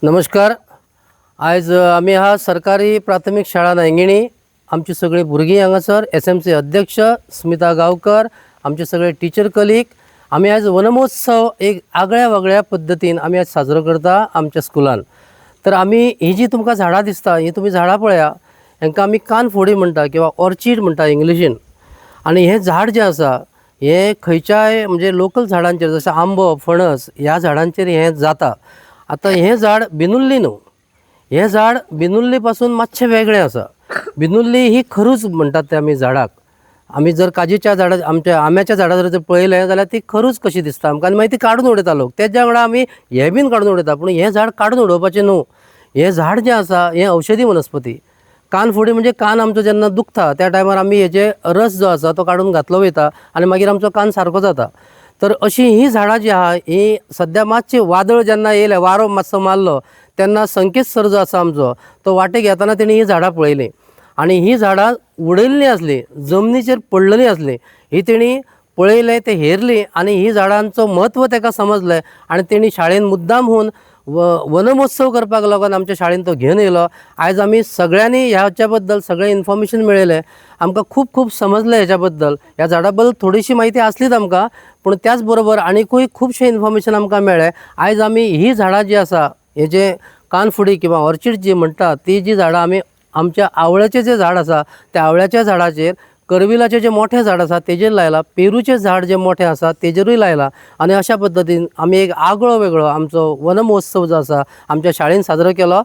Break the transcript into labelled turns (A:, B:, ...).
A: नमस्कार. आज आम्ही हा सरकारी प्राथमिक शाळा नांगिणी आमची सगळी भुरगीं हांगासर SMC अध्यक्ष स्मिता गांवकर आमचे सगळे टीचर कलीग आम्ही आज वनमहोत्सव एक आगळ्या वेगळ्या पद्धतीन आम्ही आज साजरो करता आमच्या स्कुलान. तर आम्ही ही जी तुमकां झाडां दिसता ही तुम्ही झाडां पळया, हांकां आमी कानफोडी म्हणटा किंवा ऑर्चीड म्हणटा इंग्लिशीन. आणि हे झाड जे आसा हे खंयच्याय म्हणजे लोकल झाडांचेर जशें आंबो फणस ह्या झाडांचेर हे जाता. आता हे झाड बिनुल्ली न्हू, हे झाड बिनुल्ली पासून मातशें वेगळें आसा. बिनुल्ली ही खरूच म्हणटात ते आमी झाडाक. आमी जर काजीच्या झाडां आमच्या आंब्याच्या झाडां जर पळयलें जाल्यार ती खरूच कशी दिसता आमकां, आनी मागीर ती काडून उडयता लोक. तेज्या वांगडा आमी हे बीन काडून उडयता, पूण हे झाड काडून उडोवपाचें न्हू. हे झाड जें आसा हें औषधी वनस्पती. कानफोडी म्हणजे कान आमचो जेन्ना दुखता त्या टायमार आमी हेजे रस जो आसा तो काडून घातलो वयता आनी मागीर आमचो कान सारको जाता. तर अशी ही झाडां जी आहा ही सद्या मातशी वादळ जेन्ना येयलें, वारो मातसो मारलो तेन्ना संकेत सर जो आसा आमचो तो वाटेक येताना तेणी ही झाडां पळयलीं आनी ही झाडां उडयल्लीं आसलीं, जमनीचेर पडलेलीं आसलीं. ही तेणी पळयलें, ते हेरलीं आनी ही झाडांचो म्हत्व ताका समजलें आनी तेणी शाळेन मुद्दाम होवन वनमहोत्सव करपाक लागून आमच्या शाळेन तो घेवन येयलो. आयज आमी सगळ्यांनी ह्याच्या बद्दल सगळें इन्फॉर्मेशन मेळयलें, आमकां खूब खूब समजलें हेच्या बद्दल. ह्या झाडा बद्दल थोडीशी म्हायती आसलीच आमकां, पूण त्याच बरोबर आनीकूय खुबशें इन्फॉर्मेशन आमकां मेळ्ळें. आयज आमी ही झाडां जी आसा हे जे कानफुडी किंवा ऑर्चीड जी म्हणटात ती जी झाडां आमी आमच्या आवळ्याचें जें झाड आसा त्या आवळ्याच्या झाडाचेर, करविलाचें जें मोठें झाड आसा तेजेर लायलां, पेरूचें झाड जें मोठें आसा तेजेरूय लायलां. आनी अशा पद्दतीन आमी एक आगळो वेगळो आमचो वनमहोत्सव जो आसा आमच्या शाळेन साजरो केलो.